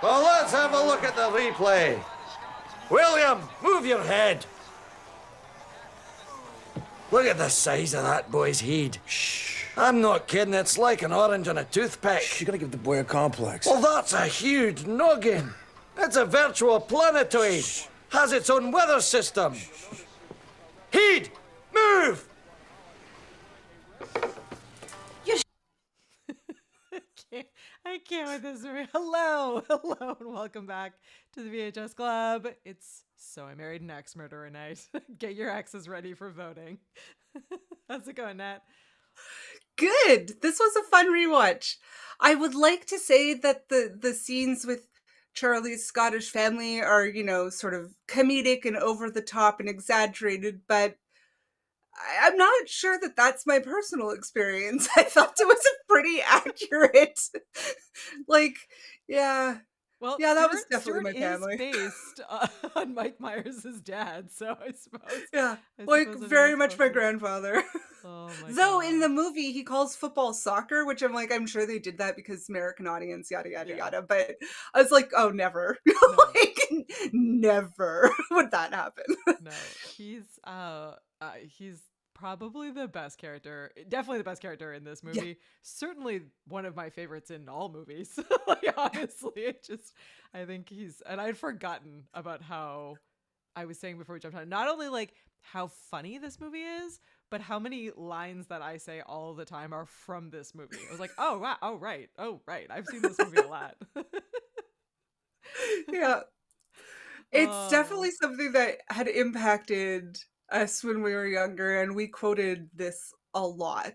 Well, let's have a look at the replay. William, move your head. Look at the size of that boy's head. Shh. I'm not kidding, it's like an orange on a toothpick. You gotta give the boy a complex. Well, that's a huge noggin. It's a virtual planetoid. Has its own weather system. Heed, move! I can't with this movie. Hello, and welcome back to the VHS Club. It's So I Married an Ex Murderer night. Get your exes ready for voting. How's it going, Nat? Good. This was a fun rewatch. I would like to say that the scenes with Charlie's Scottish family are, sort of comedic and over the top and exaggerated, but I'm not sure that that's my personal experience. I thought it was a pretty accurate, Well, that was definitely Stuart my family. Is based on Mike Myers' dad, so I suppose. Yeah, I like suppose it very is much my close. grandfather. Oh my Though God. in the movie he calls football soccer, which I'm sure they did that because American audience, yada yada Yeah. yada. But I was like, oh, never, never would that happen. No, he's probably the best character, definitely the best character in this movie. Yeah. Certainly one of my favorites in all movies. Honestly, I think and I'd forgotten about how I was saying before we jumped on, not only like how funny this movie is, but how many lines that I say all the time are from this movie. I was like, oh wow, oh right, I've seen this movie a lot. Yeah, it's definitely something that had impacted us when we were younger, and we quoted this a lot.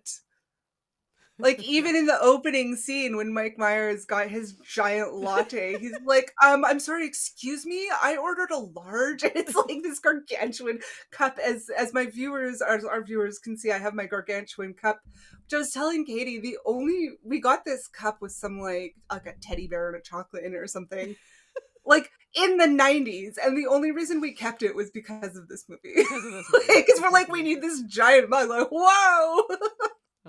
Like, even in the opening scene when Mike Myers got his giant latte, he's like, I'm sorry, excuse me, I ordered a large. And it's like this gargantuan cup. As my viewers, our viewers can see, I have my gargantuan cup. Which I was telling Katie, we got this cup with some like a teddy bear and a chocolate in it or something. Like in the 90s, and the only reason we kept it was because of this movie. Because we're like, we need this giant mug. Like, whoa!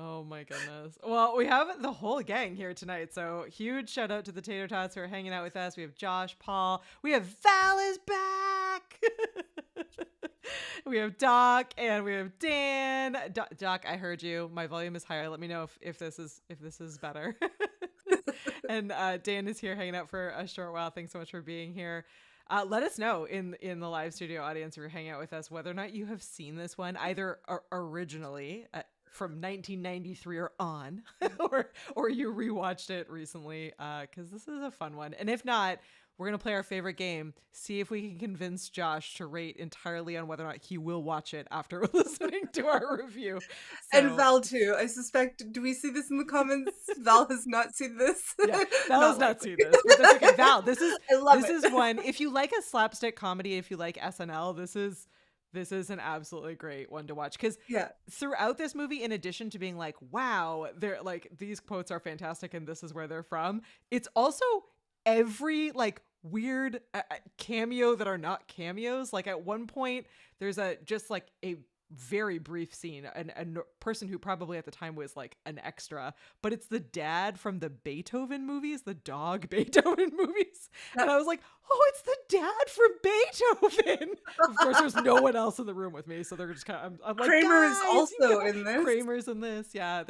Oh my goodness. Well, we have the whole gang here tonight, so huge shout out to the Tater Tots who are hanging out with us. We have Josh, Paul, we have Val is back. We have Doc, and we have Dan. Doc, I heard you. My volume is higher. Let me know if this is better. And Dan is here hanging out for a short while. Thanks so much for being here. Let us know in the live studio audience if you're hanging out with us whether or not you have seen this one either originally from 1993 or on, or you rewatched it recently, because this is a fun one. And if not, we're going to play our favorite game, see if we can convince Josh to rate entirely on whether or not he will watch it after listening to our review. So, And Val too. I suspect, do we see this in the comments? Val has not seen this. yeah, Val has not seen this. But that's okay. Val, this is one. If you like a slapstick comedy, if you like SNL, this is an absolutely great one to watch, because throughout this movie, in addition to being like, wow, they're like, these quotes are fantastic and this is where they're from, it's also every like weird cameo that are not cameos. Like at one point there's just like a very brief scene, a person who probably at the time was like an extra, but it's the dad from the Beethoven movies, the dog Beethoven movies. And I was like, oh, it's the dad from Beethoven. Of course there's no one else in the room with me, so they're just kind of, I'm like, Kramer is guys, also in this. Kramer's in this. Yeah,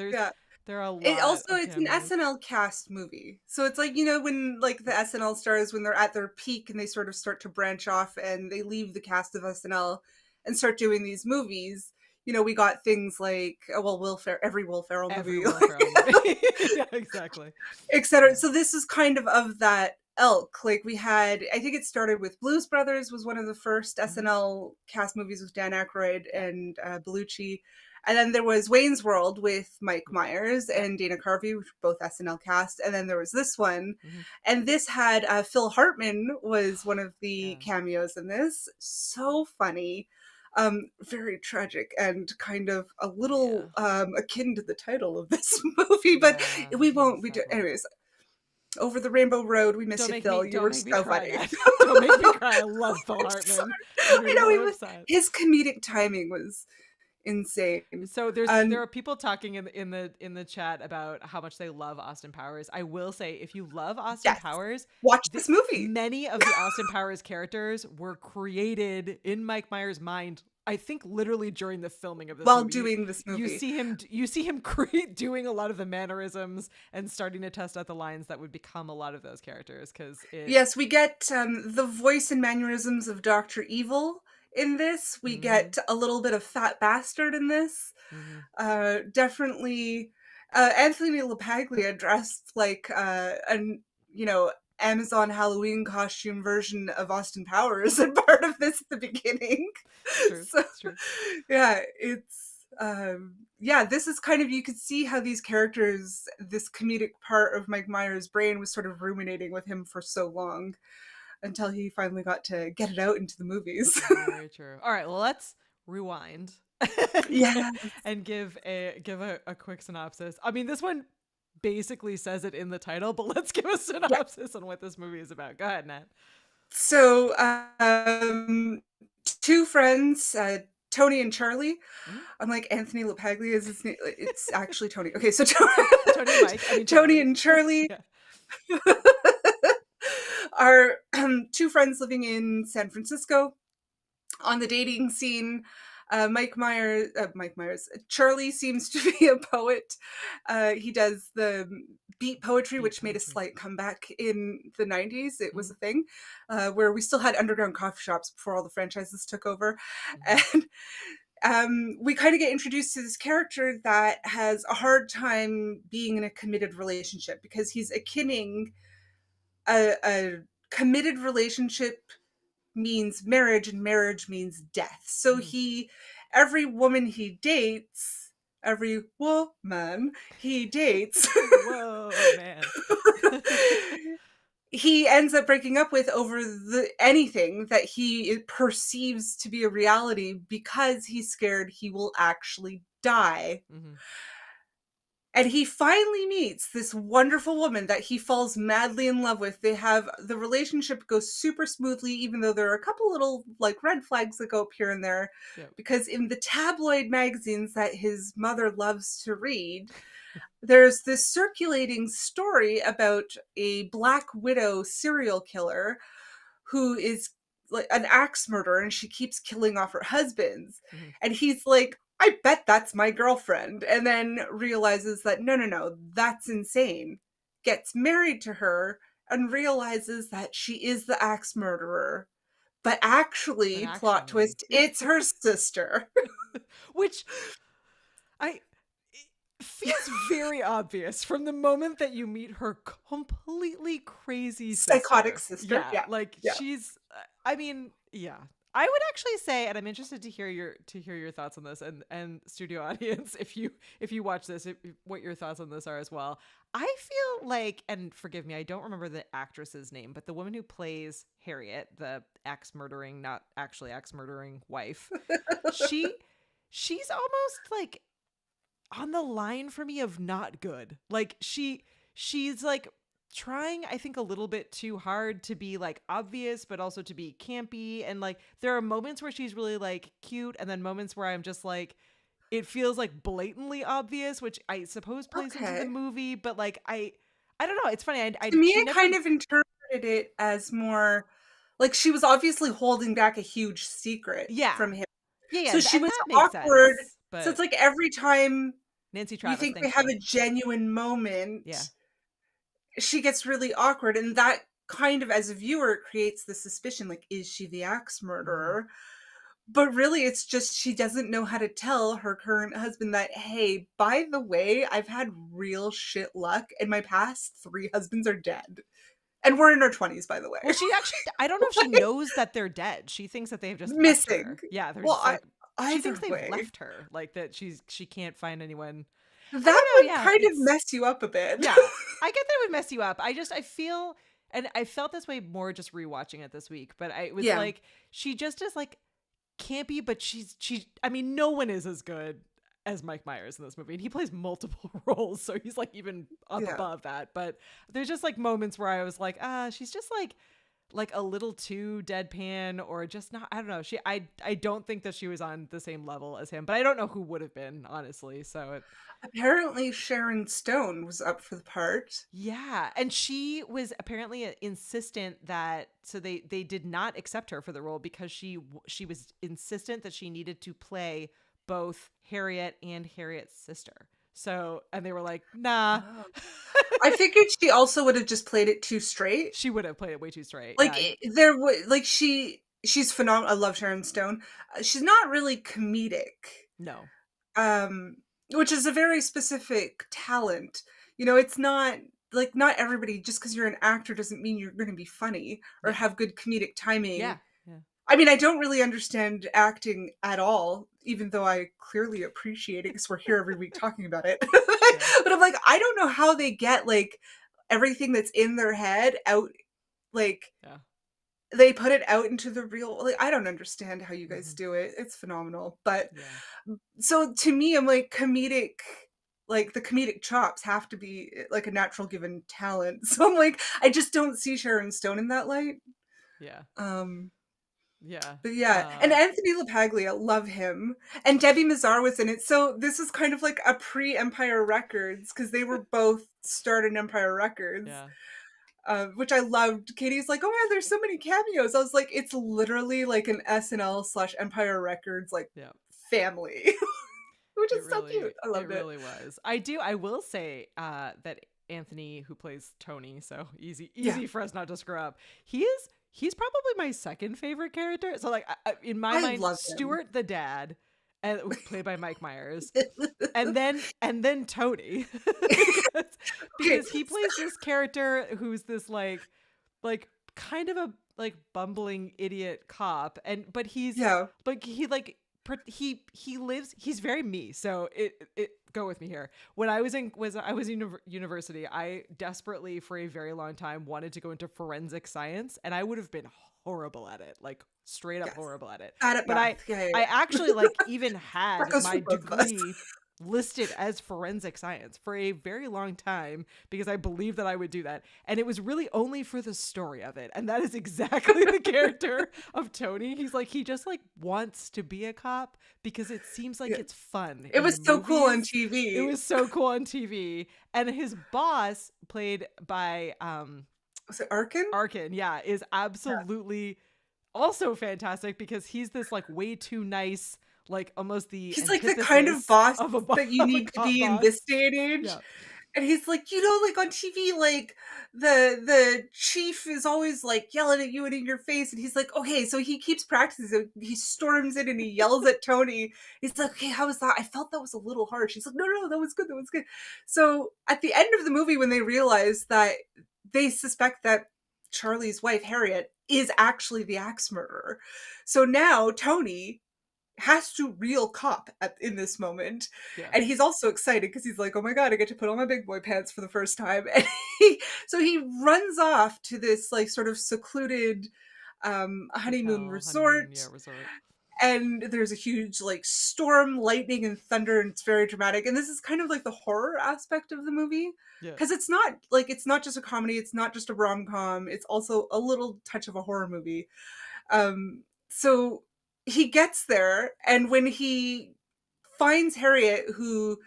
There are a lot of It's an cameos. SNL cast movie. So it's like, when like the SNL stars, when they're at their peak and they sort of start to branch off and they leave the cast of SNL and start doing these movies. We got things like, every Will Ferrell Every movie, Will Ferrell movie. Yeah, exactly. etc. So this is kind of that ilk. Like we had, I think it started with Blues Brothers was one of the first SNL cast movies with Dan Aykroyd and Belushi. And then there was Wayne's World with Mike Myers and Dana Carvey, which were both SNL cast. And then there was this one. And this had Phil Hartman was one of the cameos in this. So funny. Very tragic and kind of a little akin to the title of this movie, but we won't be doing. Anyways, Over the Rainbow Road, we miss you, Phil. You were so funny. Don't make me cry. I love Phil Hartman. His comedic timing was insane. So there are people talking in the chat about how much they love Austin Powers. I will say, if you love Austin Powers, watch this movie. Many of the Austin Powers characters were created in Mike Myers' mind, I think literally during the filming of this while movie. Doing this movie. You see him doing a lot of the mannerisms and starting to test out the lines that would become a lot of those characters. Yes, we get the voice and mannerisms of Dr. Evil in this. We get a little bit of Fat Bastard in this. Definitely Anthony LaPaglia dressed like Amazon Halloween costume version of Austin Powers and part of this at the beginning. True, so true. Yeah, it's this is kind of, you could see how these characters, this comedic part of Mike Myers' brain was sort of ruminating with him for so long until he finally got to get it out into the movies. Very true. All right, well, let's rewind. And give a quick synopsis. I mean, this one basically says it in the title, but let's give a synopsis on what this movie is about. Go ahead, Nat. So, two friends, Tony and Charlie. I'm like, Anthony LaPaglia is his name. It's actually Tony. Okay, so Tony and Charlie are two friends living in San Francisco. On the dating scene, Charlie seems to be a poet. He does the beat poetry, which made a slight comeback in the 90s. It was a thing where we still had underground coffee shops before all the franchises took over. And we kind of get introduced to this character that has a hard time being in a committed relationship because he's akinning a committed relationship means marriage and marriage means death. So every woman he dates, whoa man he ends up breaking up with over anything that he perceives to be a reality because he's scared he will actually die. And he finally meets this wonderful woman that he falls madly in love with. The relationship goes super smoothly, even though there are a couple little like red flags that go up here and there. Because in the tabloid magazines that his mother loves to read, there's this circulating story about a Black Widow serial killer who is like an axe murderer, and she keeps killing off her husbands. And he's like, I bet that's my girlfriend. And then realizes that, no, that's insane. Gets married to her and realizes that she is the axe murderer. But actually, plot twist, it's her sister. Which feels very obvious from the moment that you meet her completely crazy psychotic sister. She's, I mean, I would actually say, and I'm interested to hear your thoughts on this, and studio audience, if you watch this, what your thoughts on this are as well. I feel like, and forgive me, I don't remember the actress's name, but the woman who plays Harriet, the not actually axe murdering wife, she's almost like on the line for me of not good. Like she's like trying, I think, a little bit too hard to be like obvious, but also to be campy. And like there are moments where she's really like cute, and then moments where I'm just like, it feels like blatantly obvious, which I suppose plays into the movie. But like I don't know. It's funny. To me, I kind of interpreted it as more like she was obviously holding back a huge secret from him. Yeah. So she was awkward. So it's like every time Nancy you Travis, think they thank have you. a genuine Yeah. moment, she gets really awkward, and that kind of, as a viewer, creates the suspicion, like, is she the axe Mm-hmm. murderer? But really, it's just she doesn't know how to tell her current husband that, hey, by the way, I've had real shit luck, and my past 3 husbands are dead. And we're in our 20s, by the way. Well, she actually, I don't know if she knows that they're dead. She thinks that they've just left Missing. her. Yeah, they're Well, just like, she thinks either they've way, left her. Like that she can't find anyone. I that don't know. would Yeah, kind of it's, mess you up a bit. yeah, I get that it would mess you up. I feel, and I felt this way more just rewatching it this week, but it was Yeah. like, she just is like campy, but I mean, no one is as good as Mike Myers in this movie, and he plays multiple roles, so he's like even up Yeah. above that. But there's just like moments where I was like, she's just like a little too deadpan, or just not, I don't know. I don't think that she was on the same level as him, but I don't know who would have been, honestly. So Apparently, Sharon Stone was up for the part. yeah, and she was apparently insistent that, so they did not accept her for the role because she was insistent that she needed to play both Harriet and Harriet's sister. So, and they were like, nah. Oh. I figured she also would have just played it too straight. She would have played it way too straight. Like, Yeah. there would, like, she's phenomenal. I love Sharon Stone. She's not really comedic. No. Um, which is a very specific talent. You know, it's not like, not everybody, just because you're an actor doesn't mean you're going to be funny or Yeah. have good comedic timing. Yeah. Yeah. I mean, I don't really understand acting at all, even though I clearly appreciate it because we're here every week talking about it. Yeah. But I'm like, I don't know how they get like everything that's in their head out, like, Yeah. they put it out into the real, like, I don't understand how you guys Mhm. do it. It's phenomenal. But Yeah. so to me, I'm like, comedic, like the comedic chops have to be like a natural given talent. So I'm like, I just don't see Sharon Stone in that light. Yeah. Um, Yeah. but yeah, and Anthony LaPaglia, love him. And Debbie Mazar was in it. So this is kind of like a pre-Empire Records, because they were both starred in Empire Records. Yeah. Which I loved. Katie's like, oh yeah, there's so many cameos. I was like, it's literally like an SNL/Empire Records like Yeah. family. Which is so cute. I It loved it. really was. I will say that Anthony, who plays Tony, so easy Yeah. for us not to screw up. He's probably my second favorite character. So like in my I mind, love him. Stuart the dad, played by Mike Myers, and then Tony, because he plays this character who's this like kind of a like bumbling idiot cop, but he's Yeah. like he lives, he's very me. So it go with me here. When I was in university, I desperately for a very long time wanted to go into forensic science, and I would have been horrible at it, like straight up Yes. horrible at it. Bad at But math. Yeah. I actually like even That had goes my for both of us. degree listed as forensic science for a very long time because I believed that I would do that. And it was really only for the story of it. And that is exactly the character of Tony. He's like, he just like wants to be a cop because it seems like Yeah. it's fun. It in was the so cool on movies. TV. It was so cool on TV. And his boss, played by Was it Arkin? Arkin, yeah, is absolutely also fantastic because he's this like way too nice, like almost the He's like the kind of boss of a that you of a need to cop be in boss. this day and age. Yeah. And he's like, you know, like on TV, like the chief is always like yelling at you and in your face. And he's like, okay, so he keeps practicing. So he storms in and he yells at Tony. He's like, okay, how was that? I felt that was a little harsh. He's like, no, that was good. That was good. So at the end of the movie, when they realize that they suspect that Charlie's wife, Harriet, is actually the axe murderer. So now Tony has to real cop in this moment. Yeah. And he's also excited because he's like, oh my god, I get to put on my big boy pants for the first time. And so he runs off to this like sort of secluded honeymoon resort. Resort. And there's a huge like storm, lightning, and thunder, and it's very dramatic. And this is kind of like the horror aspect of the movie. Yeah. Because it's not just a comedy, it's not just a rom-com, it's also a little touch of a horror movie. So he gets there, and when he finds Harriet, who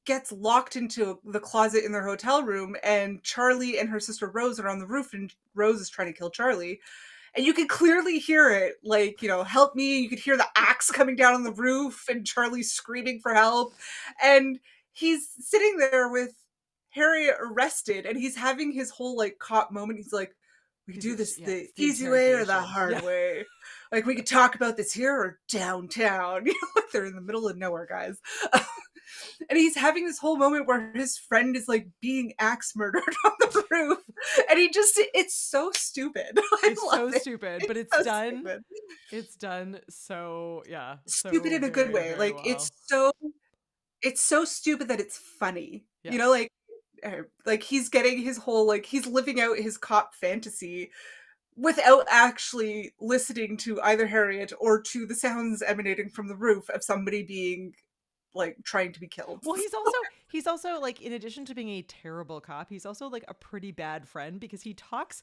gets locked into the closet in their hotel room, and Charlie and her sister Rose are on the roof, and Rose is trying to kill Charlie, And you could clearly hear it, like, help me. You could hear the axe coming down on the roof and Charlie screaming for help. And he's sitting there with Harriet arrested, and he's having his whole like cop moment. He's like, we could do this the it's the easy way or the interrogation. hard way. Like, we could talk about this here or downtown. Like, they're in the middle of nowhere, guys. And he's having this whole moment where his friend is like being axe murdered on the roof. And it's so stupid. It's so stupid, but it's so done. Stupid. It's done so, yeah. Stupid so in a good very, way. very Like, well. it's so stupid that it's funny. Yeah. Like he's getting his whole, like, he's living out his cop fantasy without actually listening to either Harriet or to the sounds emanating from the roof of somebody being like trying to be killed. Well, he's also like, in addition to being a terrible cop, he's also like a pretty bad friend, because he talks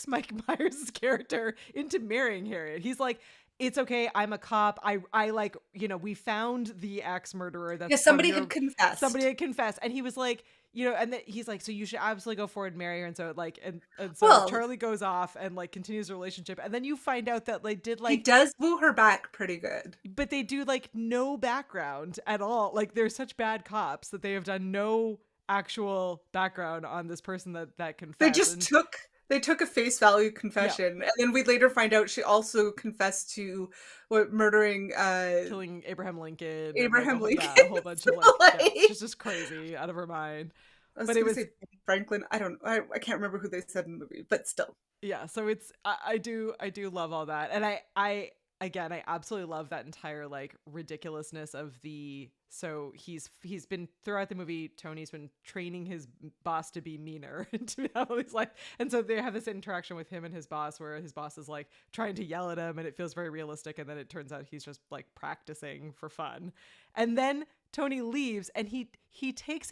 Mike Myers' character into marrying Harriet. He's like, it's okay, I'm a cop. I like, we found the axe murderer. That's Somebody had confessed. And he was like, and then he's like, so you should absolutely go forward and marry her. And so like, and so Well, Charlie goes off and like continues the relationship. And then you find out that like he does woo her back pretty good. But they do like no background at all. Like, they're such bad cops that they have done no actual background on this person that confessed. They took a face value confession, and then we later find out she also confessed to murdering, killing Abraham Lincoln. Lincoln. A whole bunch of like, she's just crazy out of her mind. But it was Franklin. I can't remember who they said in the movie, but still. Yeah, so it's I do love all that, and I absolutely love that entire like ridiculousness of the. So he's been throughout the movie, Tony's been training his boss to be meaner to have all these like, and so they have this interaction with him and his boss where his boss is like trying to yell at him, and it feels very realistic, and then it turns out he's just like practicing for fun, and then Tony leaves, and he takes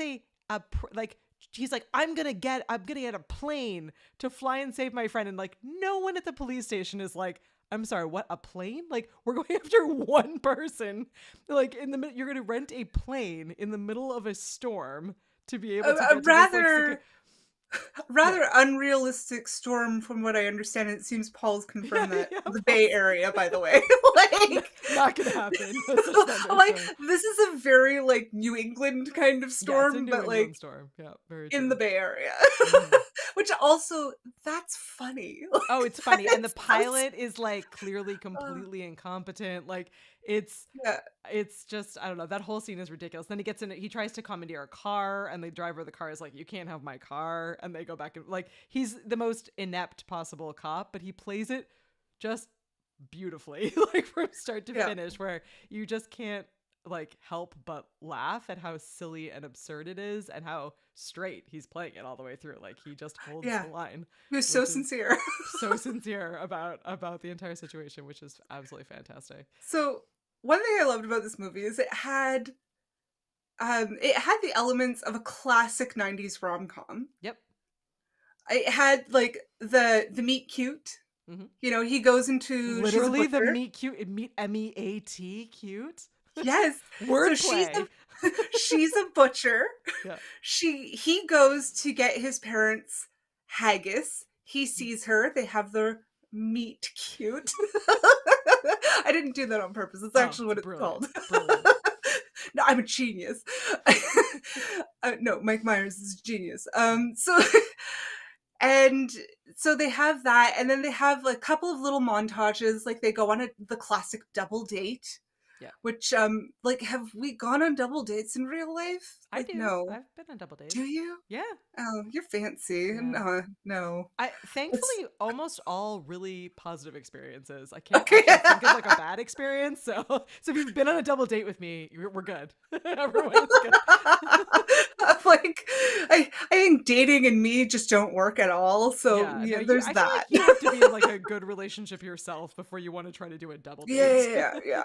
like, he's like, I'm gonna get a plane to fly and save my friend, and like no one at the police station is like, I'm sorry, what, a plane? Like, we're going after one person. Like, you're going to rent a plane in the middle of a storm to be able to get to this, rather unrealistic storm, from what I understand. It seems Paul's confirmed that the Bay Area, by the way. Like, not gonna happen. Like, this is a very like New England kind of storm, it's a but like storm. Yeah, very in true. the Bay Area. Mm-hmm. Which also, that's funny. Like, oh, it's funny. And the pilot is like clearly completely incompetent. Like, it's just, I don't know. That whole scene is ridiculous. Then he gets in it. He tries to commandeer a car, and the driver of the car is like, you can't have my car. And they go back and like, he's the most inept possible cop, but he plays it just beautifully, like from start to finish, where you just can't like help but laugh at how silly and absurd it is, and how straight he's playing it all the way through. Like, he just holds the line. He was so sincere. So sincere about the entire situation, which is absolutely fantastic. So one thing I loved about this movie is it had the elements of a classic 90s rom-com. Yep. It had like the meet cute. Mm-hmm. He goes into literally the meet cute, meet MEAT cute. Yes. Wordplay. So she's a butcher. Yeah. He goes to get his parents' haggis. He sees her. They have their meet cute. I didn't do that on purpose. That's actually what it's called. No, I'm a genius. No, Mike Myers is a genius. So they have that, and then they have a couple of little montages. Like, they go on the classic double date. Yeah. Which, like, have we gone on double dates in real life? Like, I do. No. I've been on double dates. Do you? Yeah. Oh, you're fancy. Yeah. No. Thankfully, almost all really positive experiences. I can't think of like a bad experience. So if you've been on a double date with me, we're good. Everyone's good. Like, I think dating and me just don't work at all. So there's that. Like you have to be in like a good relationship yourself before you want to try to do a double date. Yeah.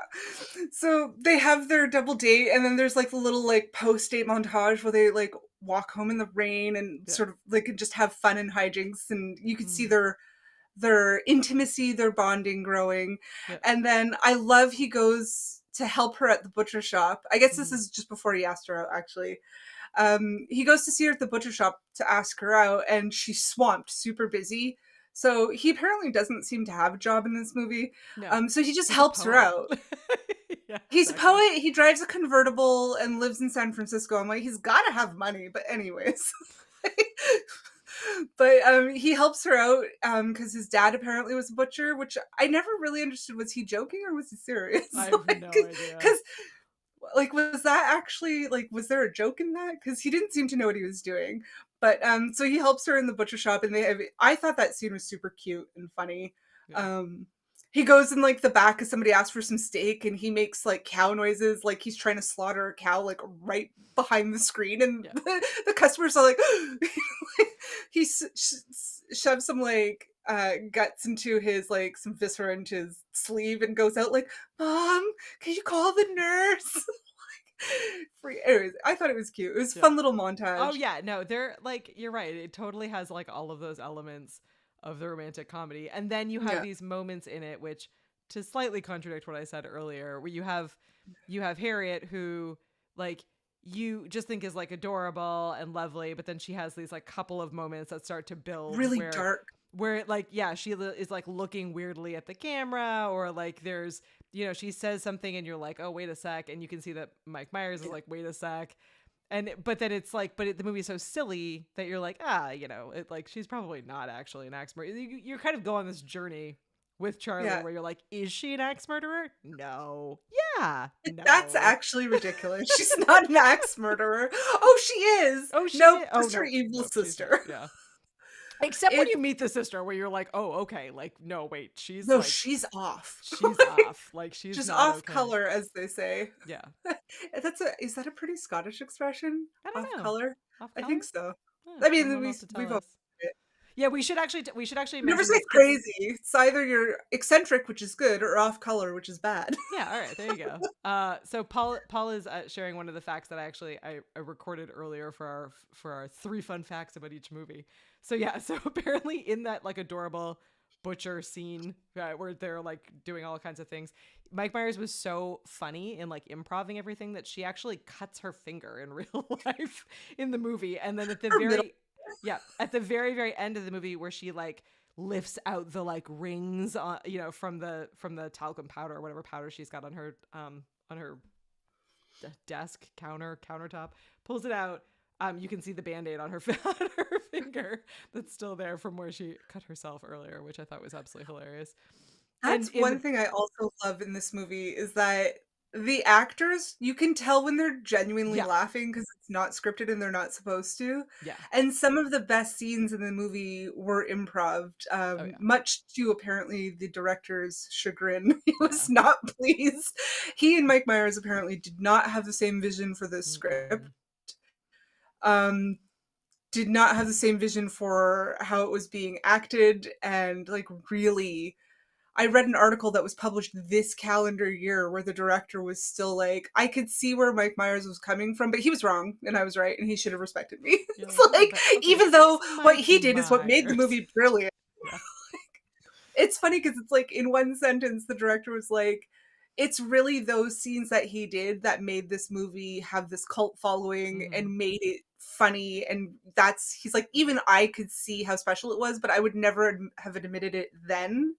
So they have their double date, and then there's like the little like post-date montage where they like walk home in the rain and sort of like just have fun and hijinks, and you can see their intimacy, their bonding growing. And then I love he goes to help her at the butcher shop. I guess this is just before he asked her out, actually. He goes to see her at the butcher shop to ask her out, and she's swamped, super busy. So he apparently doesn't seem to have a job in this movie. No. So he just He's a helps her poet. out. Yeah, He's a exactly. poet. He drives a convertible and lives in San Francisco. I'm like, he's got to have money. But anyways, but he helps her out because his dad apparently was a butcher, which I never really understood. Was he joking or was he serious? I have no idea. Because like, was that actually like, was there a joke in that? Because he didn't seem to know what he was doing. But so he helps her in the butcher shop, and they have. I thought that scene was super cute and funny. Yeah. He goes in like the back because somebody asked for some steak, and he makes like cow noises, like he's trying to slaughter a cow, like right behind the screen, and Yeah. the customers are like, he shoves some like guts into his like some viscera into his sleeve and goes out like, "Mom, can you call the nurse?" Anyways, I thought it was cute. It was a Yeah. fun little montage. Oh yeah, no, they're like, you're right. It totally has like all of those elements of the romantic comedy. And then you have Yeah. these moments in it which, to slightly contradict what I said earlier, where you have Harriet, who like you just think is like adorable and lovely, but then she has these like couple of moments that start to build Really where dark. like, yeah, she is like looking weirdly at the camera, or like there's, she says something and you're like, oh, wait a sec, and you can see that Mike Myers is like, wait a sec. And but then it's like, the movie's so silly that you're like, it like, she's probably not actually an axe murderer. You're kind of go on this journey with Charlie Yeah. where you're like, is she an axe murderer? No. Yeah. No. That's actually ridiculous. She's not an axe murderer. Oh, she is. Oh, she Nope, is? Oh, just her no. evil Nope, she's sister. not. Yeah. Except when It, you meet the sister, where you're like, oh, okay, like, no, wait, she's no, like, she's off. she's off, like, she's Just not off okay. color, as they say. Yeah, Is that a pretty Scottish expression? I don't Off know. color? Off I color? think so. Yeah, I mean, someone will have to tell we've all us. it. Yeah, we should actually Never mention say this. crazy. It's either you're eccentric, which is good, or off color, which is bad. Yeah, all right, there you go. So Paul is sharing one of the facts that I recorded earlier for our 3 fun facts about each movie. So yeah, so apparently in that like adorable butcher scene where they're like doing all kinds of things, Mike Myers was so funny in like improving everything that she actually cuts her finger in real life in the movie, and then at the at the very very end of the movie where she like lifts out the like rings on from the talcum powder or whatever powder she's got on her desk countertop, pulls it out. You can see the Band-Aid on her finger that's still there from where she cut herself earlier, which I thought was absolutely hilarious. That's one thing I also love in this movie is that the actors, you can tell when they're genuinely laughing because it's not scripted and they're not supposed to. Yeah. And some of the best scenes in the movie were improv'd, much to apparently the director's chagrin. He was not pleased. He and Mike Myers apparently did not have the same vision for the script. Did not have the same vision for how it was being acted, and like really, I read an article that was published this calendar year where the director was still like, I could see where Mike Myers was coming from, but he was wrong and I was right, and he should have respected me. It's like, even though what he did is what made the movie brilliant. Yeah. It's funny because it's like in one sentence the director was like, it's really those scenes that he did that made this movie have this cult following and made it funny. And he's like, even I could see how special it was, but I would never have admitted it then.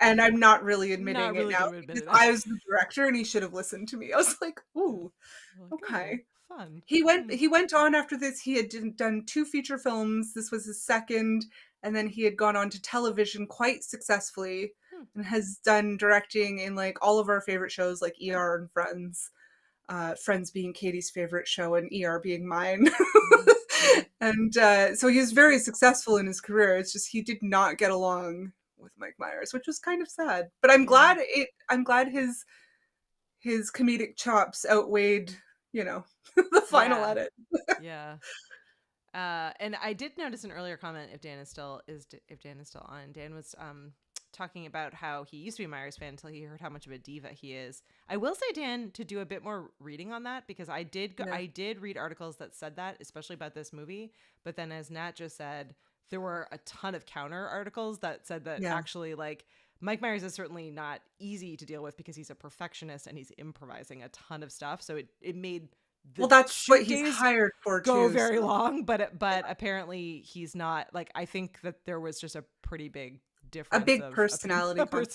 And I'm not really admitting it now because I was the director and he should have listened to me. I was like, ooh, okay. Fun. He went on after this. He had done 2 feature films. This was his second. And then he had gone on to television quite successfully and has done directing in like all of our favorite shows like ER and Friends. Friends being Katie's favorite show and ER being mine. And so he was very successful in his career. It's just he did not get along with Mike Myers, which was kind of sad. But I'm glad his comedic chops outweighed, the final edit. Yeah. And I did notice an earlier comment, if Dan is still on. Dan was talking about how he used to be a Myers fan until he heard how much of a diva he is. I will say, Dan, to do a bit more reading on that, because I did read articles that said that, especially about this movie. But then, as Nat just said, there were a ton of counter articles that said that actually, like, Mike Myers is certainly not easy to deal with because he's a perfectionist and he's improvising a ton of stuff. So it made the that's what shoot he's days hired for go too. very long, but apparently he's not, like, I think that there was just a pretty big A difference big of personality a conflict.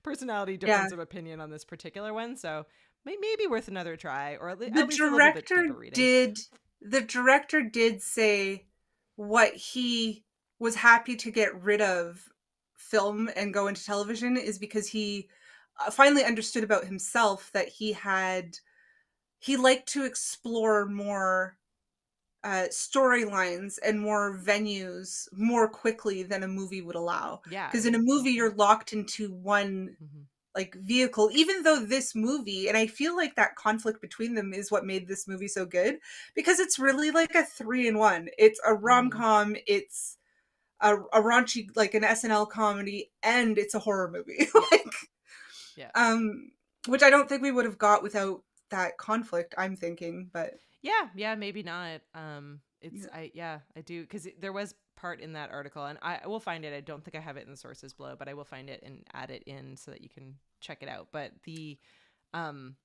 personality Yeah. difference of opinion on this particular one. So maybe worth another try, or The at least a little bit director deeper reading. did say what he was happy to get rid of film and go into television is because he finally understood about himself that he liked to explore more storylines and more venues more quickly than a movie would allow. Yeah, Because in a movie, you're locked into one mhm. like vehicle, even though this movie, and I feel like that conflict between them is what made this movie so good, because it's really like a 3-in-1. It's a rom-com, it's a raunchy, like an SNL comedy, and it's a horror movie. Like, Yeah. which I don't think we would have got without that conflict, I'm thinking, but Yeah, maybe not. It's yeah. I do, because there was part in that article, and I will find it. I don't think I have it in the sources below, but I will find it and add it in so that you can check it out. But um,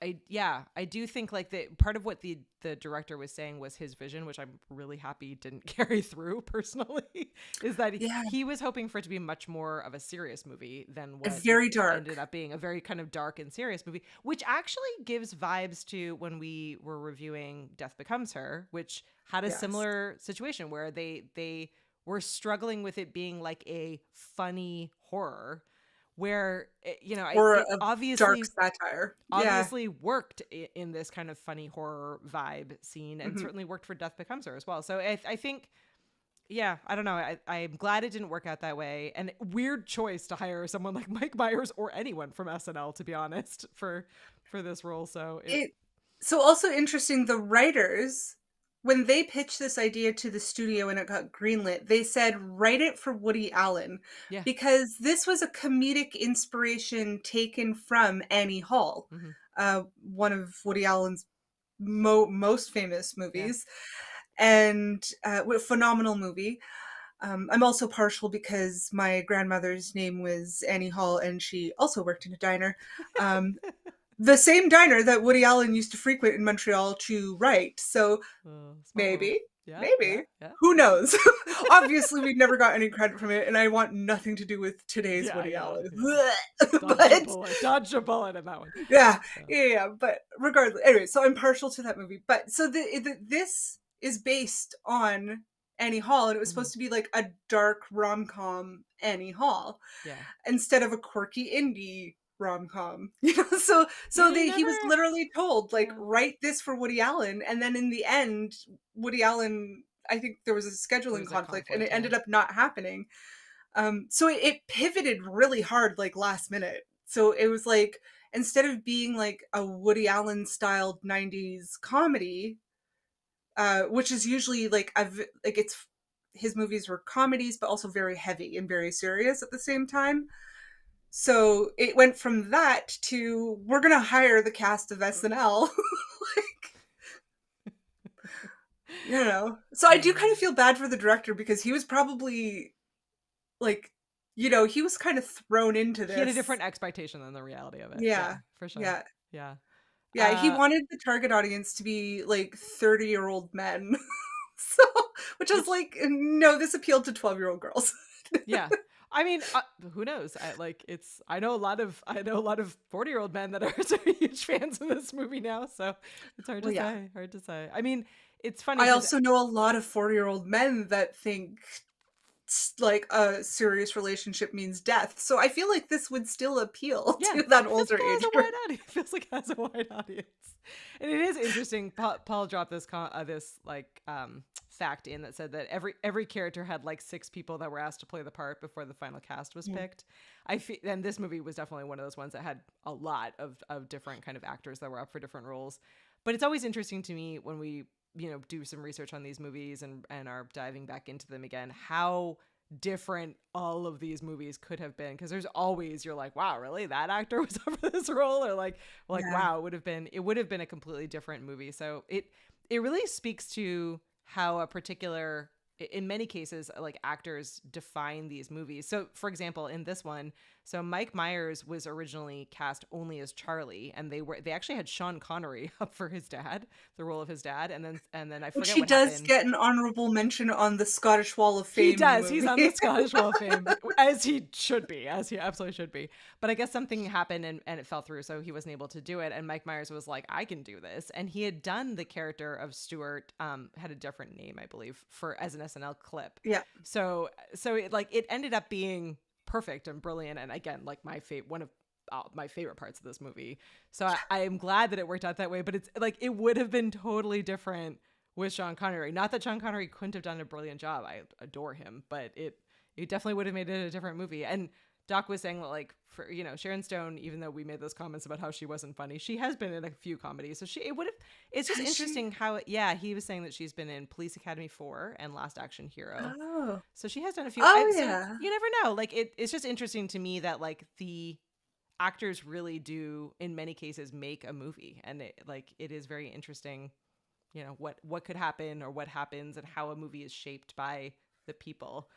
I do think, like, the part of what the director was saying was his vision, which I'm really happy didn't carry through personally, is that Yeah. he was hoping for it to be much more of a serious movie than what Very it dark. ended up being, a very kind of dark and serious movie, which actually gives vibes to when we were reviewing Death Becomes Her, which had a Yes. similar situation where they were struggling with it being like a funny horror, where Or it a dark obviously satire. Yeah. worked in this kind of funny horror vibe scene, and Mhm. certainly worked for Death Becomes Her as well. So I think, yeah, I don't know. I'm glad it didn't work out that way. And weird choice to hire someone like Mike Myers or anyone from SNL, to be honest, for this role. So So also interesting, the writers, when they pitched this idea to the studio and it got greenlit, they said write it for Woody Allen, yeah. because this was a comedic inspiration taken from Annie Hall, Hmm. one of Woody Allen's most famous Yeah. movies, and a phenomenal movie. I'm also partial because my grandmother's name was Annie Hall, and she also worked in a diner. Um, the same diner that Woody Allen used to frequent in Montreal to write. So Small world. maybe, Yeah. maybe. Who knows? Obviously, we never got any credit from it, and I want nothing to do with today's Yeah. Woody Yeah. Allen. Dodge But dodge a bullet in that one. yeah. But regardless, anyway, so I'm partial to that movie. But so this is based on Annie Hall, and it was Mhm. supposed to be like a dark rom-com Annie Hall Yeah. instead of a quirky indie rom-com. Yeah, you He was never. literally told, like, Yeah. write this for Woody Allen, and then in the end, Woody Allen, I think there was a There scheduling was a conflict, and it conflict. Yeah. ended up not happening. So it pivoted really hard, like, last minute. So it was like, instead of being like a Woody Allen styled 90s comedy, which is usually like like it's his movies were comedies but also very heavy and very serious at the same time. So it went from that to, we're gonna hire the cast of SNL. Like, So I do kind of feel bad for the director, because he was probably like, he was kind of thrown into He had a this. different expectation than the reality of it. Yeah, Yeah. for sure. Yeah. Yeah. Yeah, he wanted the target audience to be like 30-year-old men. So, which is Which, like, no, this appealed to 12-year-old girls. yeah. I mean, who knows? I know a lot of 40-year-old men that are huge fans of this movie now. So it's hard Well, to yeah. say. Hard to say. I mean, it's funny I because, also know a lot of 40-year-old men that think like a serious relationship means death. So I feel like this would still appeal yeah, to that it feels older like it age has a group. wide audience. It feels like it has a wide audience, and it is interesting. Paul dropped this fact in that said that every character had like 6 people that were asked to play the part before the final cast was picked. And this movie was definitely one of those ones that had a lot of different kind of actors that were up for different roles. But it's always interesting to me when we do some research on these movies and are diving back into them again, how different all of these movies could have been, because there's always, you're like, wow, really, that actor was up for this role, or like Yeah. wow, it would have been a completely different movie. So it really speaks to how a particular, in many cases, like, actors define these movies. So for example, in this one, So Mike Myers was originally cast only as Charlie, and they actually had Sean Connery up for his dad, the role of his dad, and then I Which forget he what does happened. get an honorable mention on the Scottish Wall of Fame. He in the does. He's on the movie. Scottish Wall of Fame, as he should be, as he absolutely should be. But I guess something happened and it fell through, so he wasn't able to do it. And Mike Myers was like, I can do this. And he had done the character of Stuart, had a different name, I believe, as an SNL clip. Yeah. So it ended up being perfect and brilliant. And again, like one of my favorite parts of this movie. So I am glad that it worked out that way. But it's like it would have been totally different with Sean Connery. Not that Sean Connery couldn't have done a brilliant job. I adore him, but it definitely would have made it a different movie. And Doc was saying that, like, for Sharon Stone, even though we made those comments about how she wasn't funny, she has been in a few comedies. So it's just interesting how he was saying that she's been in Police Academy 4 and Last Action Hero. Oh. So she has done a few. Oh, So yeah. you never know. Like it's just interesting to me that like the actors really do in many cases make a movie, and it is very interesting. What could happen or what happens and how a movie is shaped by the people.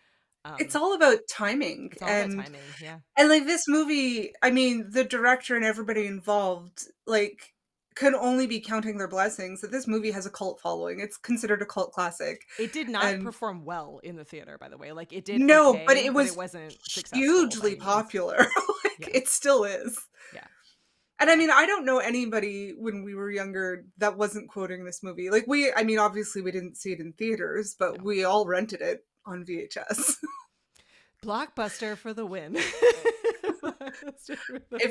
It's all about timing. It's all about timing, yeah. And like this movie, I mean, the director and everybody involved, like, can only be counting their blessings that this movie has a cult following. It's considered a cult classic. It did not And perform well in the theater, by the way. Like it did no, okay, but it was wasn't successful hugely by any means. popular. Like Yeah. it still is. Yeah. And I mean, I don't know anybody when we were younger that wasn't quoting this movie. Like obviously we didn't see it in theaters, but we all rented it on VHS. Blockbuster for the win.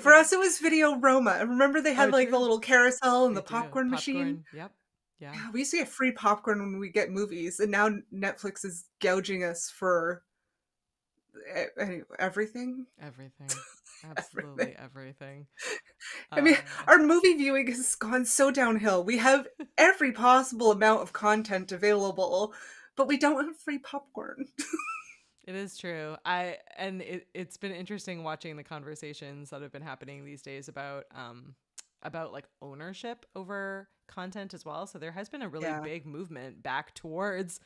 For us, it was Video Roma. Remember they had like true. the little carousel and They the do. popcorn machine? Yep. Yeah. We used to get free popcorn when we get movies, and now Netflix is gouging us for everything. Everything. Absolutely everything. I mean, our movie viewing has gone so downhill. We have every possible amount of content available, but we don't have free popcorn. It is true. It's been interesting watching the conversations that have been happening these days about like ownership over content as well. So there has been a really big movement back towards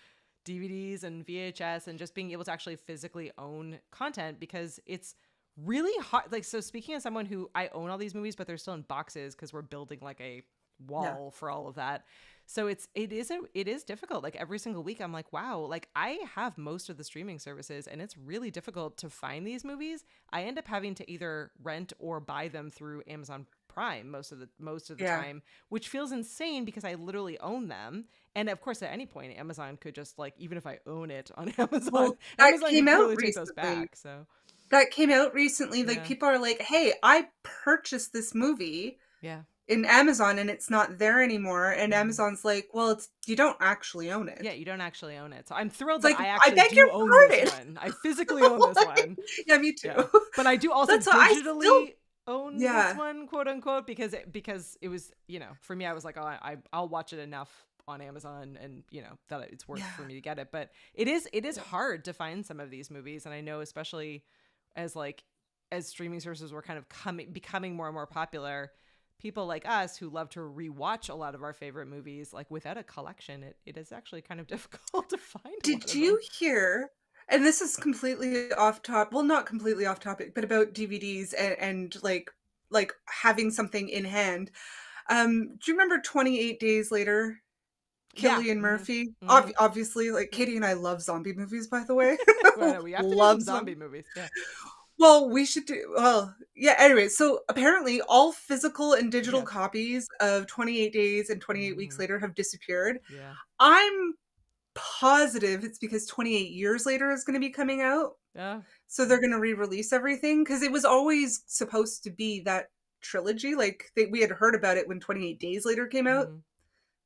DVDs and VHS and just being able to actually physically own content, because it's really hard. Like, so speaking as someone who I own all these movies, but they're still in boxes because we're building like a wall for all of that. So it is difficult. Like every single week I'm like, wow, like I have most of the streaming services and it's really difficult to find these movies. I end up having to either rent or buy them through Amazon Prime most of the time, which feels insane because I literally own them. And of course, at any point, Amazon could just like, even if I own it on Amazon, Amazon came could out really take recently. those back. So that came out recently. Like people are like, hey, I purchased this movie. Yeah. In Amazon and it's not there anymore, and Amazon's like, well, you don't actually own it. Yeah, you don't actually own it. So I'm thrilled It's that like, I actually beg do your own pardon. this one. I physically own this one. Yeah, me too. Yeah. But I do also That's why I digitally still- own Yeah. this one, quote unquote, because it was, for me, I was like, oh, I'll watch it enough on Amazon and that it's worth for me to get it. But it is hard to find some of these movies, and I know especially as streaming services were kind of becoming more and more popular, people like us who love to rewatch a lot of our favorite movies, like without a collection, it is actually kind of difficult to find. Did you hear, and this is completely off topic, well, not completely off topic, but about DVDs and like having something in hand. Do you remember 28 Days Later? Cillian Murphy? Mm-hmm. Obviously, like Katie and I love zombie movies, by the way. Well, we have to love do some zombie movies. Yeah. Well, we should do, anyway, so apparently all physical and digital copies of 28 Days and 28 Weeks Later have disappeared. Yeah. I'm positive it's because 28 Years Later is going to be coming out. Yeah. So they're going to re-release everything, because it was always supposed to be that trilogy. Like we had heard about it when 28 Days Later came out.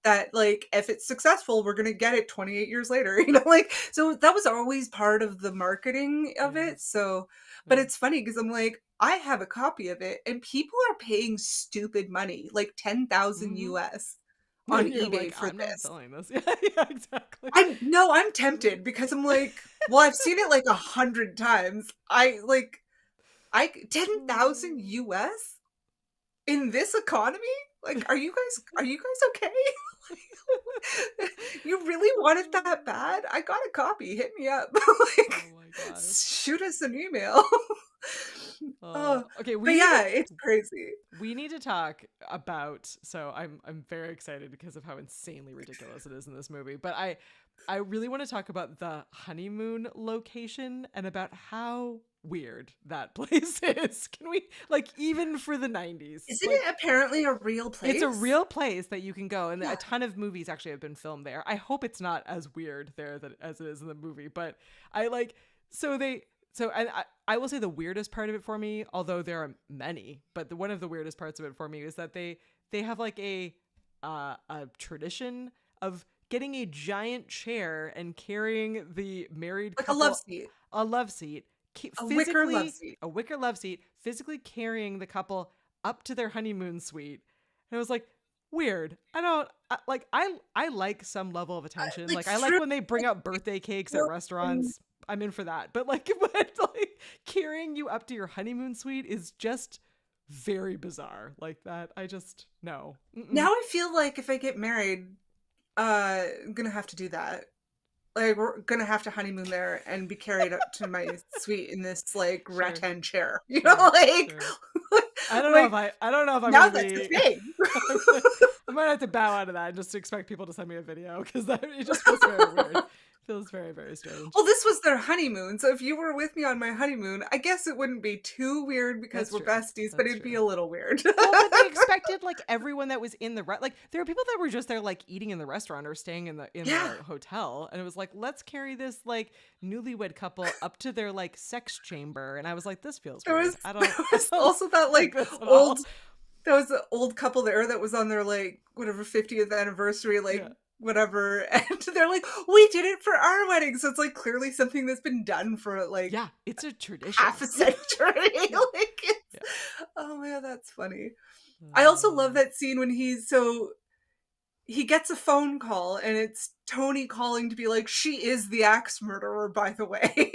That like, if it's successful, we're going to get it 28 years later, like, so that was always part of the marketing of it. So, but it's funny because I'm like, I have a copy of it and people are paying stupid money, like 10,000 US on eBay like, for I'm this. not selling this. Yeah, exactly. I'm tempted because I'm like, well, I've seen it like 100 times. I 10,000 US in this economy? Like, are you guys okay? You really want it that bad? I got a copy. Hit me up. Like, Oh my God. shoot us an email. Oh, Okay, but yeah, it's crazy. we need to talk about, so I'm very excited because of how insanely ridiculous it is in this movie, but I really want to talk about the honeymoon location and about how weird that place is. Can we, like, even for the 90s, Isn't like, it apparently a real place? it's a real place that you can go, and Yeah. a ton of movies actually have been filmed there. I hope it's not as weird there as it is in the movie, but I like, and I will say the weirdest part of it for me, although there are many, but one of the weirdest parts of it for me is that they have like a tradition of getting a giant chair and carrying the married Like couple, a love seat. A wicker love seat. a wicker love seat, physically carrying the couple up to their honeymoon suite. And I was like, weird. I like some level of attention. Like, I like when they bring out birthday cakes at restaurants. I'm in for that. But like carrying you up to your honeymoon suite is just very bizarre. Like that. I just no. Now I feel like if I get married, I'm gonna have to do that. Like, we're gonna have to honeymoon there and be carried up to my suite in this like rattan chair. You know, like I don't like, know if I don't know if I'm now gonna that's be. the thing. I might have to bow out of that and just expect people to send me a video because it just feels very weird. Feels very, very strange. Well, this was their honeymoon, so if you were with me on my honeymoon, I guess it wouldn't be too weird because That's we're true. besties, but it'd be a little weird. Well, but they expected like everyone that was in the like there are people that were just there like eating in the restaurant or staying in the hotel, and it was like, let's carry this like newlywed couple up to their like sex chamber, and I was like, this feels weird. There was also that like old. That was the old couple there that was on their like whatever 50th anniversary, like whatever, and they're like, we did it for our wedding, so it's like clearly something that's been done for like it's a tradition, half a century. Oh man, that's funny. I also love that scene when he gets a phone call and it's Tony calling to be like, she is the axe murderer, by the way.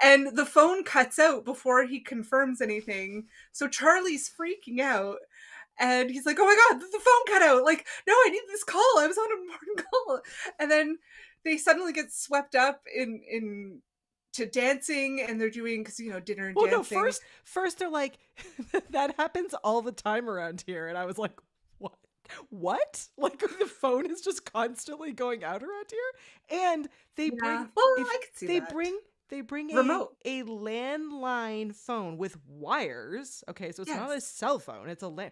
And the phone cuts out before he confirms anything. So Charlie's freaking out. And he's like, oh my God, the phone cut out. Like, no, I need this call. I was on an important call. And then they suddenly get swept up to dancing, and they're doing, because, dinner and dancing. No, first they're like, that happens all the time around here. And I was like, what? Like, the phone is just constantly going out around here? And they bring... Well, I could see that. They bring remote, a landline phone with wires. Okay, so it's not a cell phone. It's a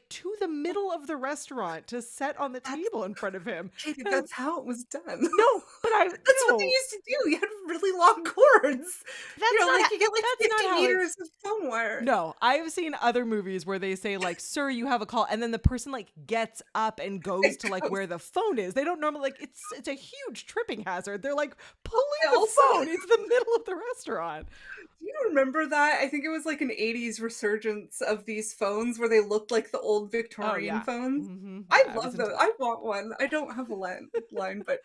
to the middle of the restaurant to set on the table in front of him. Katie, that's how it was done. No, but that's what they used to do. You had really long cords. You get like 50 meters of phone wire. No, I've seen other movies where they say like, sir, you have a call, and then the person like gets up and goes to like where the phone is. They don't normally like it's a huge tripping hazard. They're like pulling the phone into the middle of the restaurant. Do you remember that? I think it was like an 80s resurgence of these phones where they looked like the old Victorian phones. Mm-hmm. I love those. I want one. I don't have a line, but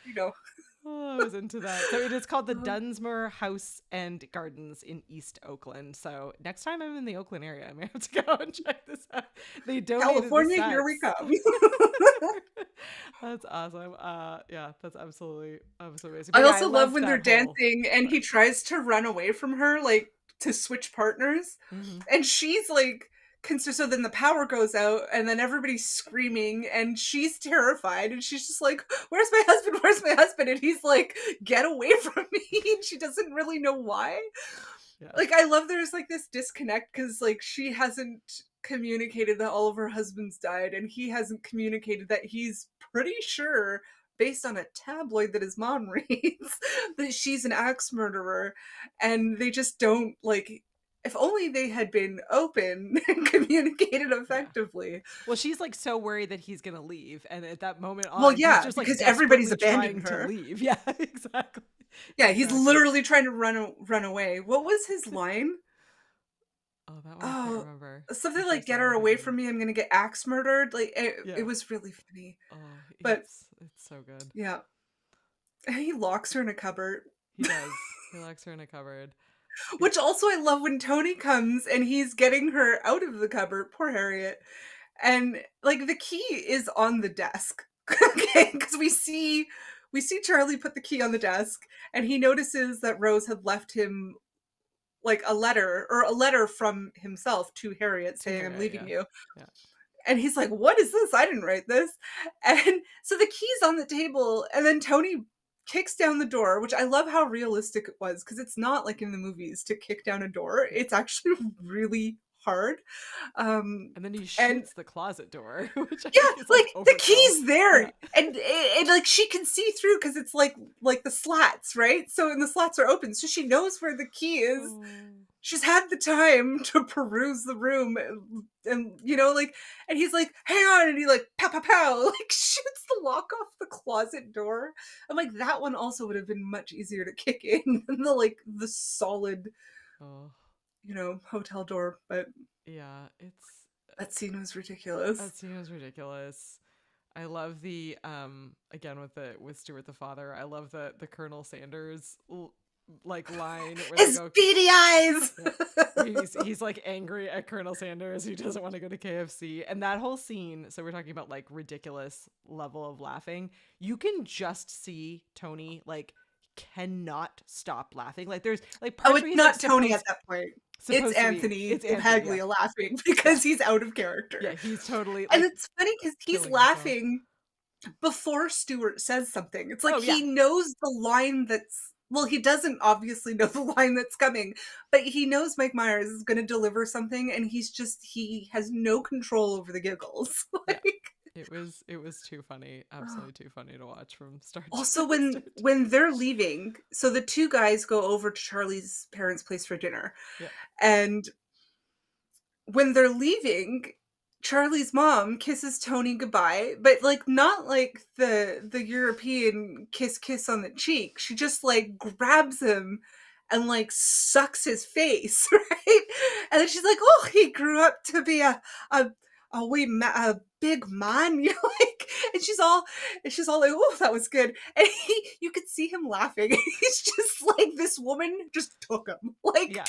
Oh, I was into that. So it is called the Dunsmore House and Gardens in East Oakland. So next time I'm in the Oakland area, I may have to go and check this out. They donated California, here we come. That's awesome. That's absolutely amazing. I also love when they're dancing and he tries to run away from her, like to switch partners, and she's like. So then the power goes out and then everybody's screaming and she's terrified and she's just like, where's my husband? Where's my husband? And he's like, get away from me. And she doesn't really know why. Like, I love there's like this disconnect because like she hasn't communicated that all of her husbands died and he hasn't communicated that he's pretty sure, based on a tabloid that his mom reads, that she's an axe murderer. And they just don't like... If only they had been open and communicated effectively. Well, she's like so worried that he's gonna leave, and at that moment on, he's just like because everybody's abandoned her. To leave. Yeah, exactly. Yeah, he's literally trying to run away. What was his line? Oh, that one I can't remember. Something like "Get her away from me! I'm gonna get axe murdered." Like it was really funny. Oh, but it's so good. Yeah, and he locks her in a cupboard. He does. He locks her in a cupboard. Which also I love when Tony comes and he's getting her out of the cupboard, poor Harriet, and like the key is on the desk. Okay, because we see Charlie put the key on the desk and he notices that Rose had left him like a letter from himself to Harriet To saying, "I'm Harriet, leaving yeah. you." Yeah. And he's like, "What is this? I didn't write this." And so the key's on the table, and then Tony kicks down the door, which I love how realistic it was, because it's not like in the movies to kick down a door. Yeah. It's actually really hard. And then he And shoots the closet door, which I yeah, think is like like the overkill. key's there, Yeah. and like she can see through because it's like the slats, right? So and the slats are open, so she knows where the key is. Oh. She's had the time to peruse the room, and you know, like, and he's like, "Hang on," and he like pow pow pow, like shoots the lock off the closet door. I'm like, that one also would have been much easier to kick in than the solid, Oh. you know, hotel door. But Yeah, it's that scene was ridiculous. that scene was ridiculous. I love the again with Stuart the father. I love the Colonel Sanders like line where they His go. beady eyes. Yeah. He's like angry at Colonel Sanders who doesn't want to go to KFC. And that whole scene, so we're talking about like ridiculous level of laughing. You can just see Tony like cannot stop laughing. Like there's like Oh, parts where it's he's not like Tony at that point. It's Anthony it's Anthony, yeah. LaPaglia laughing because he's out of character. Yeah, he's totally And like it's funny because he's killing himself. laughing before Stewart says something. It's like Oh yeah. he knows the line that's, well, he doesn't obviously know the line that's coming, but he knows Mike Myers is going to deliver something, and he has no control over the giggles. Yeah. Like, It was too funny, absolutely too funny to watch from start also to start. when they're leaving, so the two guys go over to Charlie's parents' place for dinner, Yeah. and when they're leaving, Charlie's mom kisses Tony goodbye, but like not like the European kiss on the cheek. She just like grabs him and like sucks his face, right? And then she's like, "Oh, he grew up to be a a big man," you know, like, and she's all like, "Oh, that was good." And you could see him laughing. He's just like, this woman just took him, like, Yeah.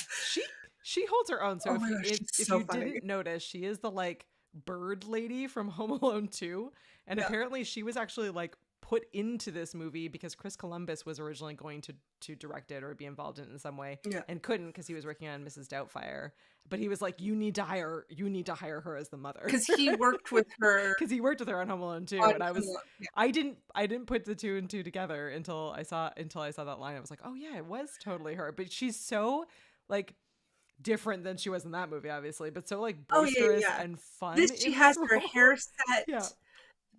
She holds her own. So oh my gosh, she's if so you funny. didn't notice, she is the like bird lady from Home Alone 2. And Yeah. apparently she was actually like put into this movie because Chris Columbus was originally going to direct it or be involved in it in some way, Yeah. and couldn't because he was working on Mrs. Doubtfire. But he was like, you need to hire her as the mother. Because he worked with her Because he worked with her on Home Alone 2. on And I was Home Alone, yeah. I didn't put the two and two together until I saw that line. I was like, oh yeah, it was totally her. But she's so like different than she was in that movie, obviously, but so like Oh, yeah, boisterous yeah. and fun. This, she in has this her role. hair set, Yeah.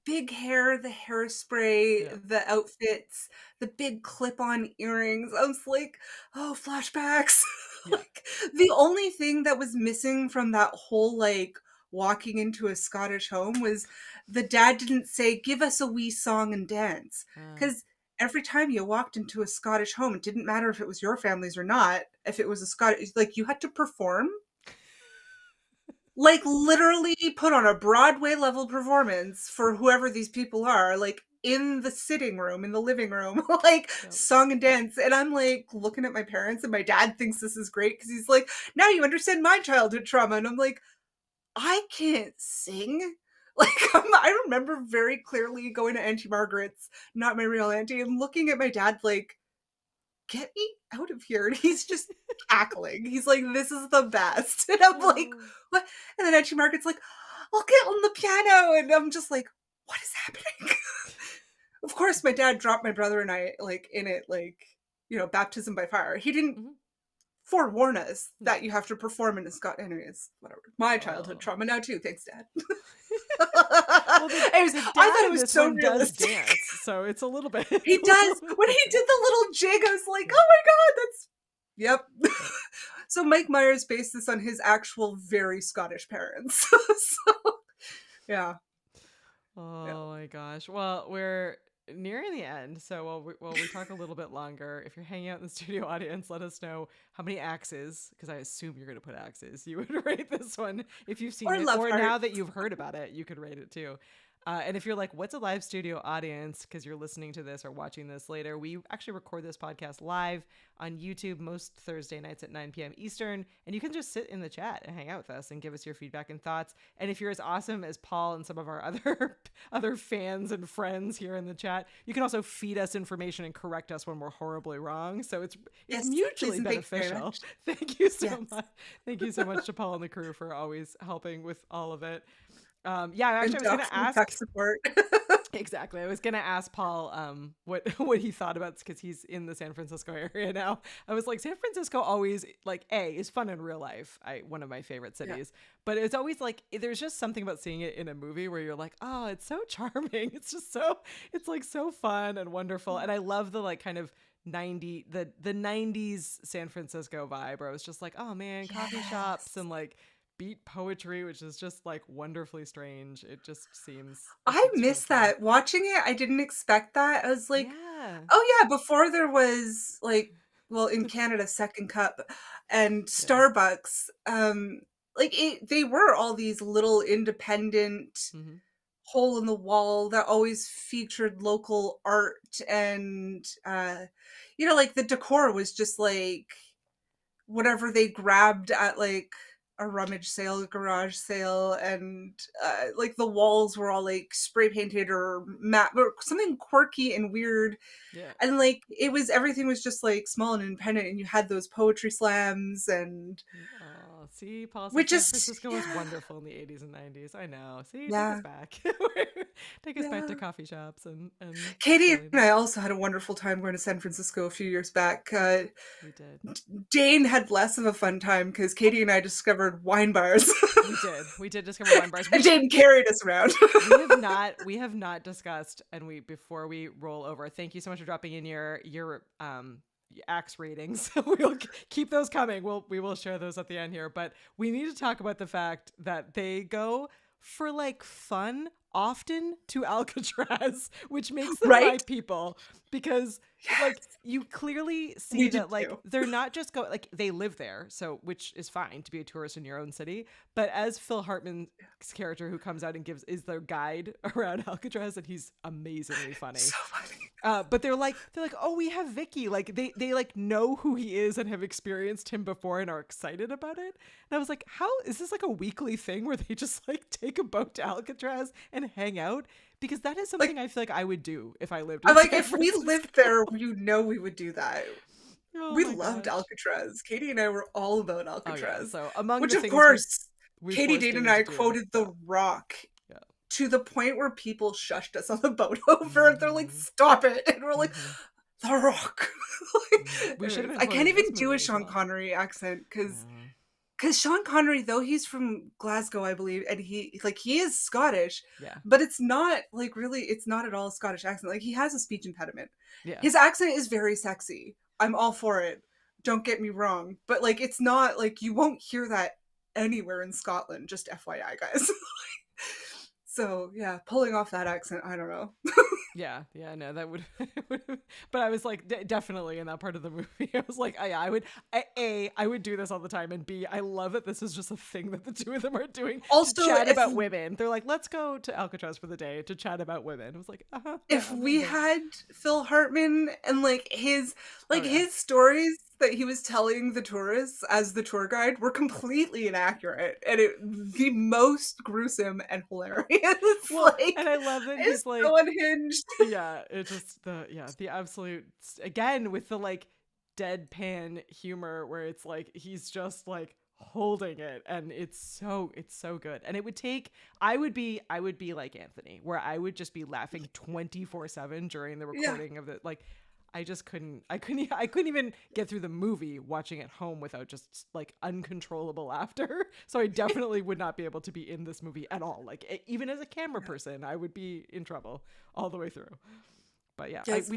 big hair, the hairspray, Yeah. the outfits, the big clip-on earrings. I was like, oh, flashbacks. Yeah. Like, the only thing that was missing from that whole like walking into a Scottish home was the dad didn't say, "Give us a wee song and dance." Because every time you walked into a Scottish home, it didn't matter if it was your family's or not. If it was a Scottish, like, you had to perform. Like, literally put on a Broadway level performance for whoever these people are, like in the sitting room, in the living room, like Yep. song and dance. And I'm like looking at my parents, and my dad thinks this is great because he's like, "Now you understand my childhood trauma." And I'm like, I can't sing. Like, I remember very clearly going to Auntie Margaret's, not my real auntie, and looking at my dad like, "Get me out of here." And he's just cackling. He's like, "This is the best." And I'm like, "What?" And then Auntie Margaret's like, "I'll get on the piano." And I'm just like, what is happening? Of course, my dad dropped my brother and I like in it, like, you know, baptism by fire. He didn't forewarn us that you have to perform in a Scott. Anyways, whatever. My childhood trauma now too. Thanks, Dad. Well, Anyways, I thought it was so realistic. Dance, so it's a little bit. He does. When he did the little jig, I was like, "Oh my god, that's yep." So Mike Myers based this on his actual very Scottish parents. So yeah. Oh my gosh. Well, we're nearing the end, so while we talk a little bit longer, if you're hanging out in the studio audience, let us know how many axes, because I assume you're going to put axes, you would rate this one if you've seen Or it, love or heart. now that you've heard about it, you could rate it too. And if you're like, what's a live studio audience? Because you're listening to this or watching this later, we actually record this podcast live on YouTube most Thursday nights at 9 p.m. Eastern. And you can just sit in the chat and hang out with us and give us your feedback and thoughts. And if you're as awesome as Paul and some of our other fans and friends here in the chat, you can also feed us information and correct us when we're horribly wrong. So it's mutually beneficial. Thank you so much. Thank you so much to Paul and the crew for always helping with all of it. Actually, I was going to ask tech support. Exactly. I was going to ask Paul what he thought about this, because he's in the San Francisco area now. I was like, San Francisco always is fun in real life. One of my favorite cities, but it's always like there's just something about seeing it in a movie where you're like, oh, it's so charming. It's just so fun and wonderful, and I love the kind of the 90s San Francisco vibe, where I was just like, oh man, coffee shops and beat poetry, which is just wonderfully strange. It just seems I miss that. Watching it, I didn't expect that. I was like, oh yeah, before there was in Canada, Second Cup and Starbucks, they were all these little independent hole in the wall that always featured local art, and the decor was just whatever they grabbed at a rummage sale, garage sale, and the walls were all spray painted or matte or something quirky and weird. And everything was just small and independent, and you had those poetry slams and see, Paul, San Francisco was wonderful in the 80s and 90s. I know. See, take us back. Take us back to coffee shops and Katie and I also had a wonderful time going to San Francisco a few years back. We did. Dane had less of a fun time because Katie and I discovered wine bars. We did discover wine bars. And Dane carried us around. we have not discussed, and before we roll over, thank you so much for dropping in your axe ratings. We'll keep those coming. We will share those at the end here, but we need to talk about the fact that they go for fun often to Alcatraz, which makes them my people, because you clearly see that they're not just they live there, so which is fine to be a tourist in your own city, but as Phil Hartman's character who comes out and is their guide around Alcatraz, and he's amazingly funny. So funny. But they're like, oh, we have Vicky. They know who he is and have experienced him before and are excited about it. And I was like, how is this a weekly thing where they just take a boat to Alcatraz and hang out? Because that is something I feel I would do if I lived in San if we lived there, we would do that. We loved Alcatraz. Katie and I were all about Alcatraz. So among which, the of things course, we Katie, Dane, and I quoted The Rock to the point where people shushed us on the boat over it. They're like, stop it. And we're like, The Rock. I can't even do a Sean Connery accent because Sean Connery, though he's from Glasgow, I believe, and he is Scottish, but it's not really, it's not at all a Scottish accent. He has a speech impediment. His accent is very sexy. I'm all for it. Don't get me wrong. But it's not you won't hear that anywhere in Scotland, just FYI, guys. So yeah, pulling off that accent, I don't know. No, that would but I was definitely in that part of the movie. I was I would do this all the time, and B, I love that this is just a thing that the two of them are doing also to chat about women. They're like, let's go to Alcatraz for the day to chat about women. I was like, if we had Phil Hartman and his his stories that he was telling the tourists as the tour guide were completely inaccurate, and the most gruesome and hilarious. And I love that he's so unhinged. It's just the absolute, again, with the deadpan humor where it's he's just holding it, and it's so good. And I would be like Anthony, where I would just be laughing 24/7 during the recording of the I couldn't even get through the movie watching at home without just uncontrollable laughter. So I definitely would not be able to be in this movie at all. Even as a camera person, I would be in trouble all the way through. But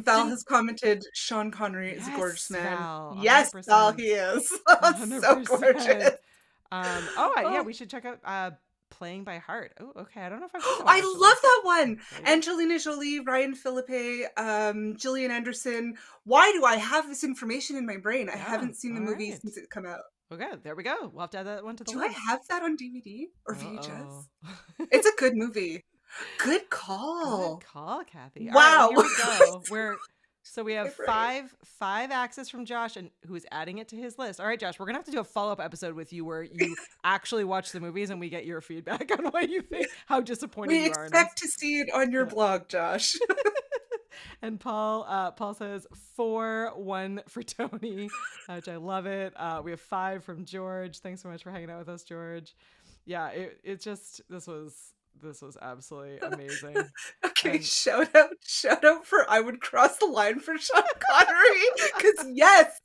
Val has commented, Sean Connery is a gorgeous man. Val, yes, Val, he is. So gorgeous. We should check out Playing by Heart. Oh, okay. I don't know if I've I love that one. Right? Angelina Jolie, Ryan Philippe, Gillian Anderson. Why do I have this information in my brain? I haven't seen the movie since it come out. Okay, there we go. We'll have to add that one to the list. list. Do I have that on DVD or VHS? It's a good movie. Good call. Good call, Kathy. Wow. All right, well, here we go. So we have My brain. five axes from Josh, and who is adding it to his list. All right, Josh, we're gonna have to do a follow-up episode with you where you actually watch the movies and we get your feedback on what you think, how disappointed We you are in us. expect to see it on your blog, Josh. And Paul says 4-1 for Tony, which I love it. We have 5 from George. Thanks so much for hanging out with us, George. Yeah, it just this was absolutely amazing. Okay, shout out for I would cross the line for Sean Connery, because yes,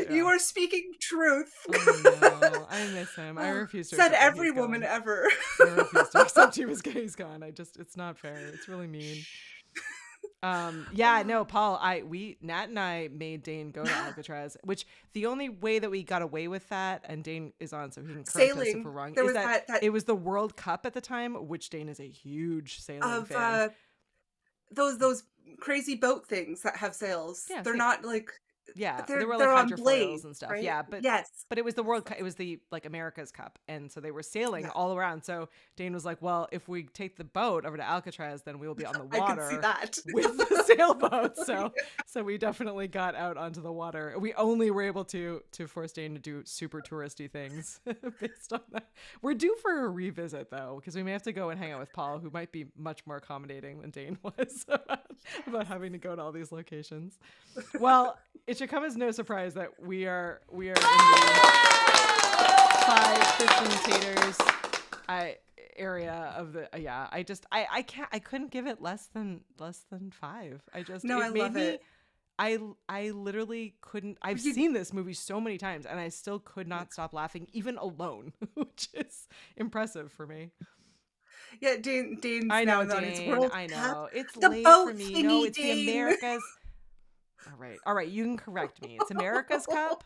you are speaking truth. Oh no, I miss him. I refuse to Said accept that every he's gone. woman ever. I refuse to accept he's gone. It's not fair. It's really mean. No, Paul, Nat and I made Dane go to Alcatraz, which the only way that we got away with that, and Dane is on so he can correct us if we're wrong, There is was that that it was the World Cup at the time, which Dane is a huge sailing fan. Those crazy boat things that have sails. Yeah, they're not like there were they're like on hydrofoils blades, and stuff. right? Yeah, but it was the World Cup. It was the like America's Cup, and so they were sailing all around. So Dane was like, "Well, if we take the boat over to Alcatraz, then we will be on the water I can see that. with the sailboat." So we definitely got out onto the water. We only were able to force Dane to do super touristy things based on that. We're due for a revisit though, because we may have to go and hang out with Paul, who might be much more accommodating than Dane was about having to go to all these locations. Well, it should come as no surprise that we are in the 5 fish and taters area of the I couldn't give it less than 5. I love it. I literally couldn't. I've seen this movie so many times and I still could not stop laughing even alone, which is impressive for me. Yeah, Dane's I know, now Dane. on his World I know. Cup. It's the late boat for me. Thingy, No, it's Dane. the Americas. All right. You can correct me. It's America's Cup.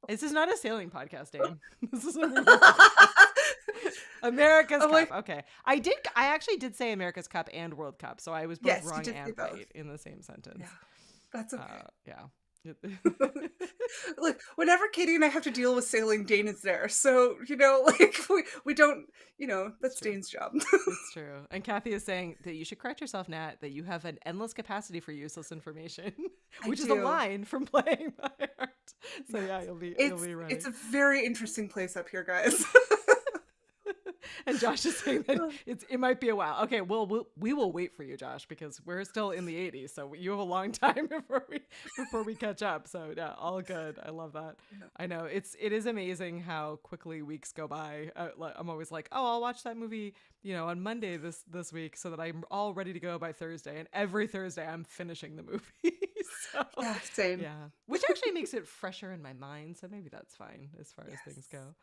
This is not a sailing podcast, Dane. This is a movie podcast. America's Cup. Like, okay. I actually did say America's Cup and World Cup, so I was both wrong and right in the same sentence. Yeah, that's okay. Yeah. Look, whenever Katie and I have to deal with sailing, Dane is there. So, we don't, that's Dane's job. It's true. And Kathy is saying that you should correct yourself, Nat, that you have an endless capacity for useless information, which is a line from Playing by Heart. So yeah, you'll be right. It's a very interesting place up here, guys. And Josh is saying that it might be a while. Okay, well, we will wait for you, Josh, because we're still in the 80s, so you have a long time before we catch up. So yeah, all good. I love that. Yeah. I know it is amazing how quickly weeks go by. I'm always like, oh, I'll watch that movie, on Monday this week, so that I'm all ready to go by Thursday. And every Thursday, I'm finishing the movie. So, yeah, same. Yeah, which actually makes it fresher in my mind. So maybe that's fine as far as things go.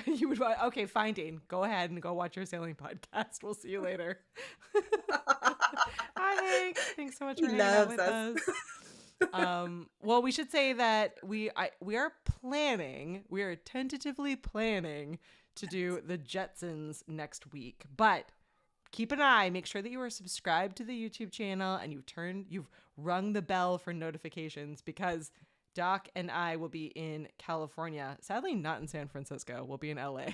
You would okay, fine, Dane. Go ahead and go watch your sailing podcast. We'll see you later. Hi, thanks so much for hanging out with us. Well, we should say that we are tentatively planning to do the Jetsons next week, but keep an eye. Make sure that you are subscribed to the YouTube channel and you've rung the bell for notifications, because Doc and I will be in California, sadly not in San Francisco. We'll be in LA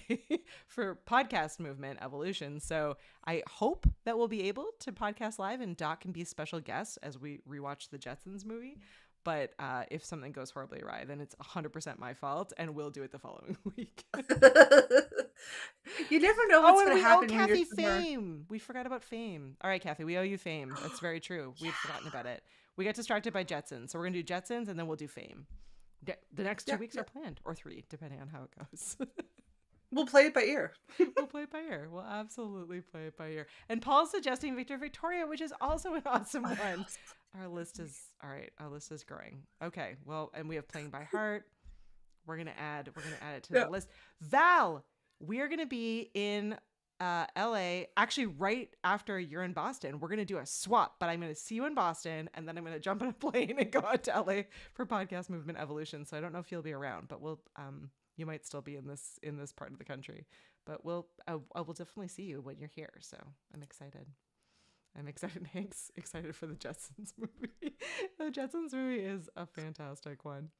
for Podcast Movement Evolution. So I hope that we'll be able to podcast live and Doc can be a special guest as we rewatch the Jetsons movie. But if something goes horribly awry, then it's 100% my fault and we'll do it the following week. You never know what's going to happen. Oh, Kathy, Fame. We forgot about Fame. All right, Kathy, we owe you Fame. That's very true. We'd forgotten about it. We get distracted by Jetsons. So we're going to do Jetsons and then we'll do Fame. The next 2 weeks are planned, or 3, depending on how it goes. We'll play it by ear. We'll play it by ear. We'll absolutely play it by ear. And Paul's suggesting Victor Victoria, which is also an awesome one. Our list is growing. Okay. Well, and we have Playing by Heart. We're gonna add it to the list. Val, we are gonna be in LA actually right after you're in Boston. We're gonna do a swap, but I'm gonna see you in Boston and then I'm gonna jump on a plane and go out to LA for Podcast Movement Evolution. So I don't know if you'll be around, but we'll you might still be in this part of the country, but I will definitely see you when you're here. So I'm excited. Hank's excited for the Jetsons movie. The Jetsons movie is a fantastic one.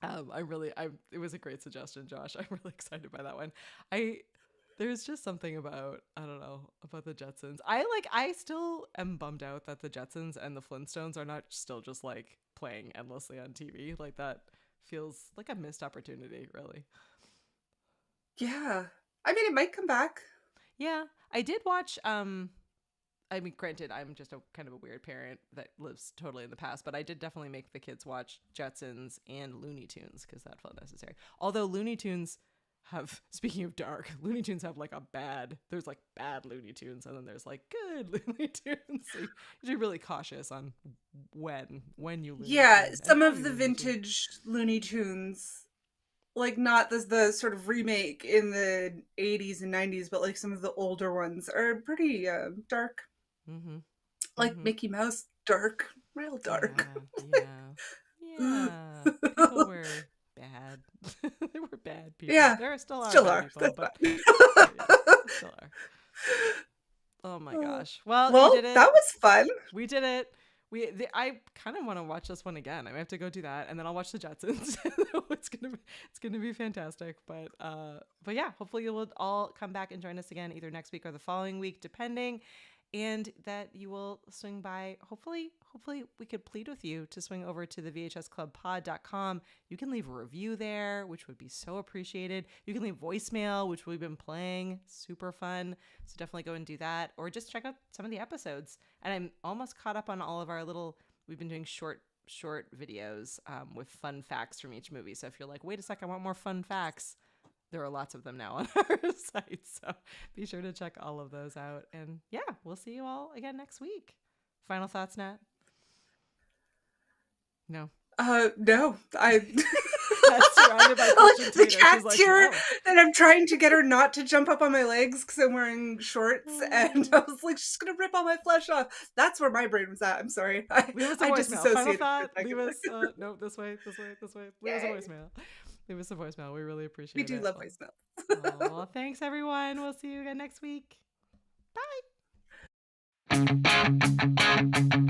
It was a great suggestion, Josh. I'm really excited by that one. There's just something about, I don't know, about the Jetsons. I still am bummed out that the Jetsons and the Flintstones are not still just like playing endlessly on TV. Like that feels like a missed opportunity, really. Yeah. I mean, it might come back. Yeah, I did watch I mean, granted, I'm just a kind of a weird parent that lives totally in the past, but I did definitely make the kids watch Jetsons and Looney Tunes because that felt necessary. Although Looney Tunes have, speaking of dark, Looney Tunes have like there's like bad Looney Tunes and then there's like good Looney Tunes. So you have to be really cautious on when you Looney Yeah, Tune and some how of you the Looney Tune. vintage Looney Tunes, like not the sort of remake in the 80s and 90s, but like some of the older ones are pretty dark. Mm-hmm. Like Mm-hmm. Mickey Mouse, dark, real dark. Yeah. People were bad. They were bad people. Yeah, There still are still bad are. people, That's but fine. yeah, still are. Oh my gosh. Well, you Well, did it. that was fun. We did it. I kind of want to watch this one again. I might have to go do that, and then I'll watch the Jetsons. It's gonna be fantastic. But yeah, hopefully you will all come back and join us again either next week or the following week, depending. And that you will swing by. Hopefully we could plead with you to swing over to the VHSclubpod.com. You can leave a review there, which would be so appreciated. You can leave voicemail, which we've been playing. Super fun. So definitely go and do that. Or just check out some of the episodes. And I'm almost caught up on all of our we've been doing short videos with fun facts from each movie. So if you're like, wait a sec, I want more fun facts, there are lots of them now on our site. So be sure to check all of those out. And yeah, we'll see you all again next week. Final thoughts, Nat? No. No. That's surrounded by Christian The Tater. cat's She's like, here, no. and I'm trying to get her not to jump up on my legs because I'm wearing shorts, and I was like, she's gonna rip all my flesh off. That's where my brain was at. I'm sorry. Leave us a I voicemail. Final disassociated thought. for a Leave second. us. No, this way. Leave us a voicemail. Leave us a voicemail. We really appreciate it. We do love voicemail. Well, thanks everyone. We'll see you again next week. Bye.